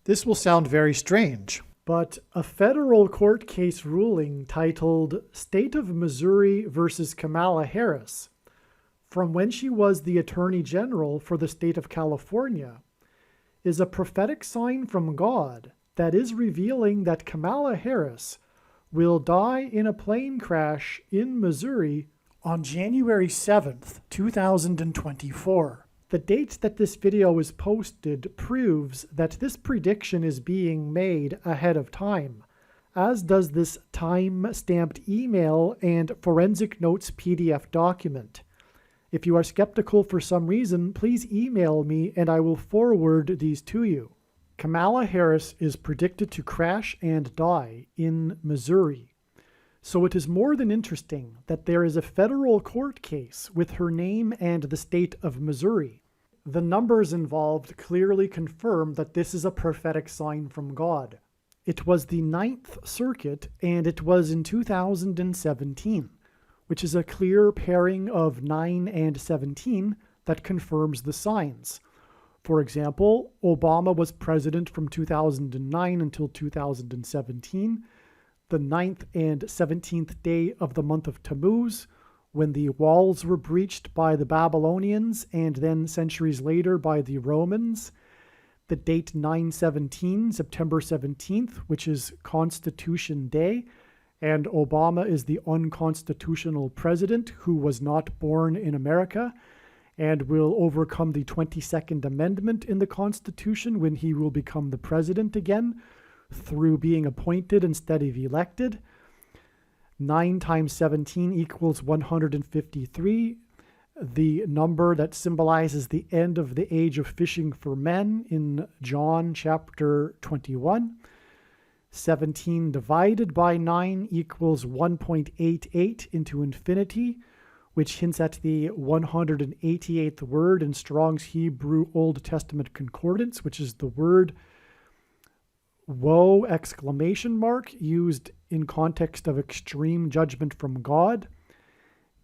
This will sound very strange, but a federal court case ruling titled State of Missouri versus Kamala Harris, from when she was the Attorney General for the state of California, is a prophetic sign from God that is revealing that Kamala Harris will die in a plane crash in Missouri on January 7th, 2024. The date that this video was posted proves that this prediction is being made ahead of time, as does this time-stamped email and forensic notes PDF document. If you are skeptical for some reason, please email me and I will forward these to you. Kamala Harris is predicted to crash and die in Missouri. So it is more than interesting that there is a federal court case with her name and the state of Missouri. The numbers involved clearly confirm that this is a prophetic sign from God. It was the Ninth Circuit, and it was in 2017, which is a clear pairing of 9 and 17 that confirms the signs. For example, Obama was president from 2009 until 2017, the 9th and 17th day of the month of Tammuz, when the walls were breached by the Babylonians and then centuries later by the Romans. The date 9/17, September 17th, which is Constitution Day, and Obama is the unconstitutional president who was not born in America and will overcome the 22nd Amendment in the Constitution when he will become the president again, through being appointed instead of elected. 9 times 17 equals 153, the number that symbolizes the end of the age of fishing for men in John chapter 21. 17 divided by 9 equals 1.88 into infinity, which hints at the 188th word in Strong's Hebrew Old Testament Concordance, which is the word woe exclamation mark used in context of extreme judgment from God.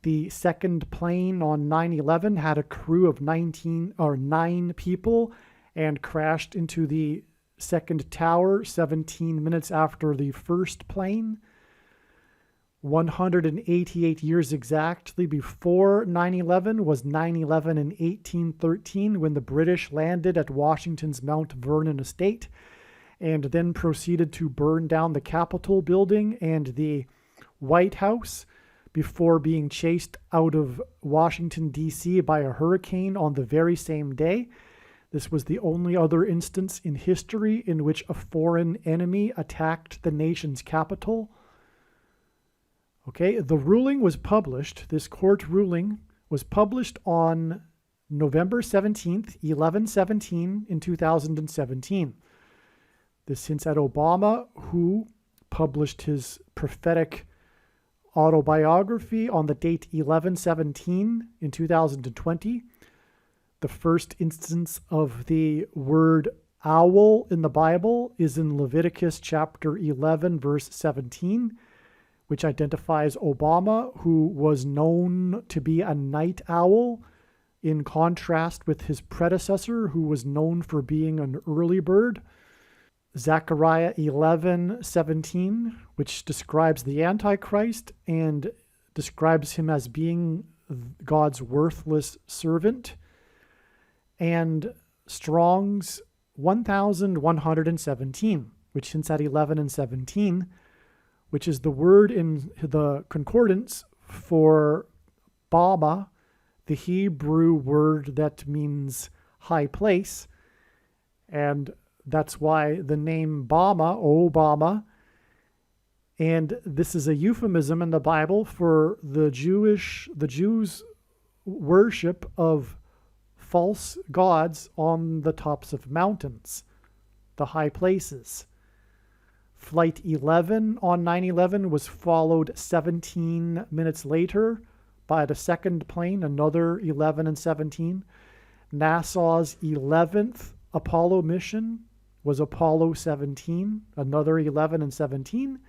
The second plane on 9/11 had a crew of 9 people and crashed into the second tower 17 minutes after the first plane. 188 years exactly before 9/11 was 9/11 in 1813, when the British landed at Washington's Mount Vernon estate and then proceeded to burn down the Capitol building and the White House before being chased out of Washington, D.C. by a hurricane on the very same day. This was the only other instance in history in which a foreign enemy attacked the nation's capital. Okay, the ruling was published, this court ruling was published on November 17th, 11/17 in 2017. This hints at Obama, who published his prophetic autobiography on the date 11/17 in 2020. The first instance of the word owl in the Bible is in Leviticus chapter 11, verse 17, which identifies Obama, who was known to be a night owl, in contrast with his predecessor, who was known for being an early bird. Zechariah 11:17, which describes the Antichrist and describes him as being God's worthless servant. And Strong's 1117, which hints at 11 and 17, which is the word in the concordance for Bama, the Hebrew word that means high place. And that's why the name Bama, Obama, and this is a euphemism in the Bible for the Jews' worship of false gods on the tops of mountains, the high places. Flight 11 on 9/11 was followed 17 minutes later by the second plane, another 11 and 17. NASA's 11th Apollo mission was Apollo 17, another 11 and 17.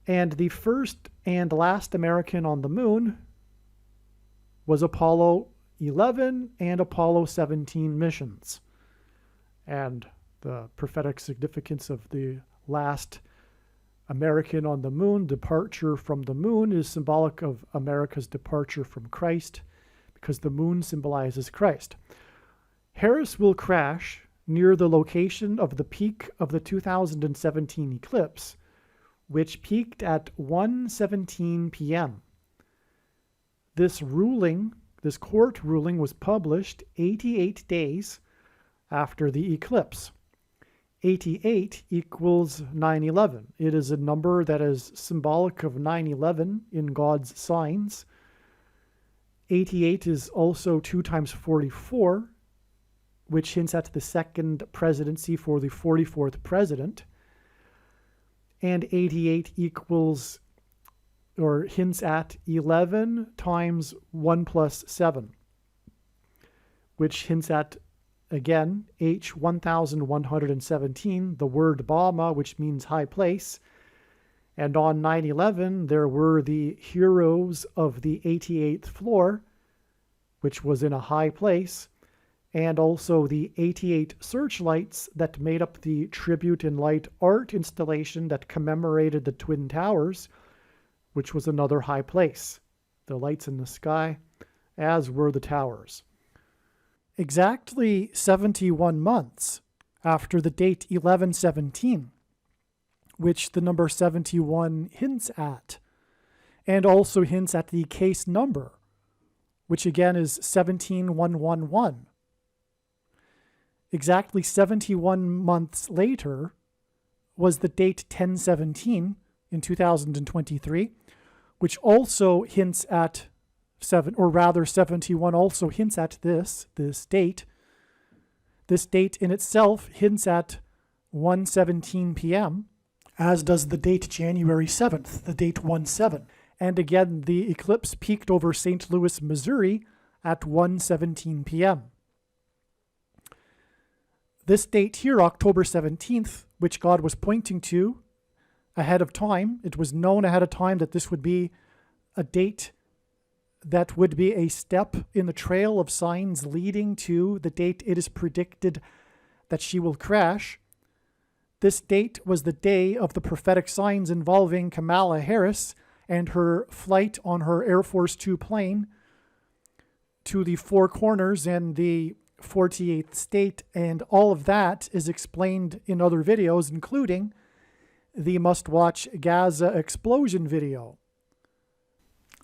And the first and last American on the moon was Apollo 11 and Apollo 17 missions. And The prophetic significance of the last American on the moon, departure from the moon, is symbolic of America's departure from Christ, because the moon symbolizes Christ. Harris will crash near the location of the peak of the 2017 eclipse, which peaked at 1:17 p.m. This court ruling was published 88 days after the eclipse. 88 equals 9/11. It is a number that is symbolic of 9/11 in God's signs. 88 is also 2 times 44, which hints at the second presidency for the 44th president. And 88 equals, or hints at, 11 times 1 plus 7, which hints at, again, H 1117, the word Bama, which means high place. And on 9/11, there were the heroes of the 88th floor, which was in a high place, and also the 88 searchlights that made up the Tribute in Light art installation that commemorated the Twin Towers, which was another high place. The lights in the sky, as were the towers. Exactly 71 months after the date 1117, which the number 71 hints at, and also hints at the case number, which again is 17111. Exactly 71 months later was the date 1017 in 2023, which also hints at 71 also hints at this date. This date in itself hints at 1:17 p.m., as does the date January 7th, the date 1/7. And again, the eclipse peaked over St. Louis, Missouri at 1:17 p.m. This date here, October 17th, which God was pointing to ahead of time, it was known ahead of time that this would be a date that would be a step in the trail of signs leading to the date it is predicted that she will crash. This date was the day of the prophetic signs involving Kamala Harris and her flight on her Air Force Two plane to the Four Corners and the 48th state, and all of that is explained in other videos, including the must-watch Gaza explosion video.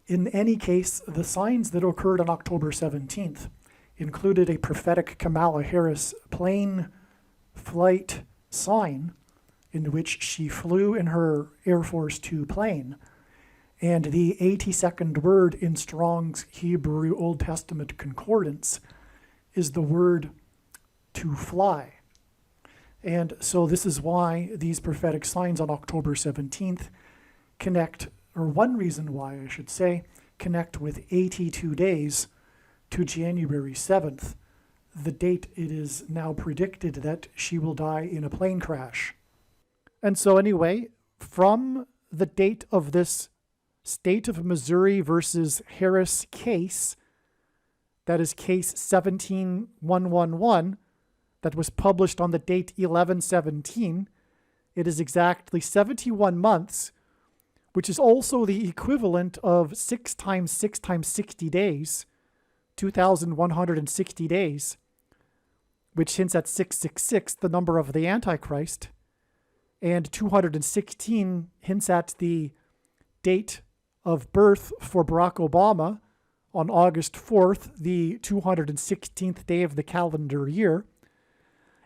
In any case, the signs that occurred on October 17th included a prophetic Kamala Harris plane flight sign in which she flew in her Air Force Two plane, and the 82nd word in Strong's Hebrew Old Testament Concordance is the word to fly. And so this is why these prophetic signs on October 17th connect, or one reason why I should say, connect with 82 days to January 7th, the date it is now predicted that she will die in a plane crash. And so anyway, from the date of this State of Missouri versus Harris case, that is case 17111, that was published on the date 1117, it is exactly 71 months, which is also the equivalent of 6 times 6 times 60 days, 2,160 days, which hints at 666, the number of the Antichrist, and 216 hints at the date of birth for Barack Obama on August 4th, the 216th day of the calendar year.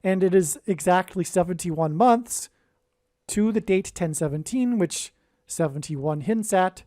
And it is exactly 71 months to the date 1017, which 71 hints at.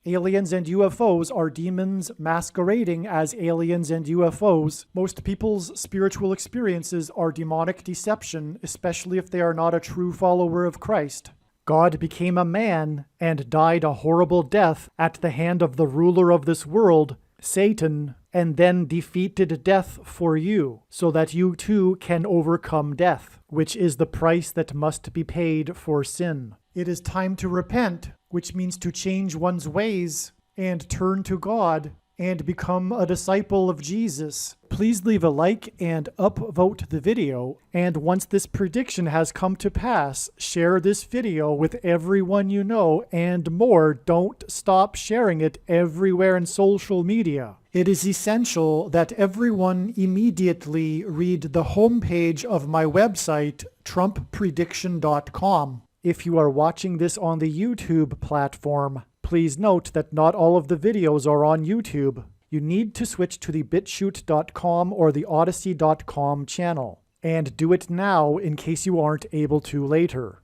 Aliens and UFOs are demons masquerading as aliens and UFOs. Most people's spiritual experiences are demonic deception, especially if they are not a true follower of Christ. God became a man and died a horrible death at the hand of the ruler of this world, Satan, and then defeated death for you, so that you too can overcome death, which is the price that must be paid for sin. It is time to repent, which means to change one's ways and turn to God and become a disciple of Jesus, please leave a like and upvote the video. And once this prediction has come to pass, share this video with everyone you know, and more, don't stop sharing it everywhere in social media. It is essential that everyone immediately read the homepage of my website, TrumpPrediction.com. If you are watching this on the YouTube platform, please note that not all of the videos are on YouTube. You need to switch to the BitChute.com or the Odyssey.com channel. And do it now in case you aren't able to later.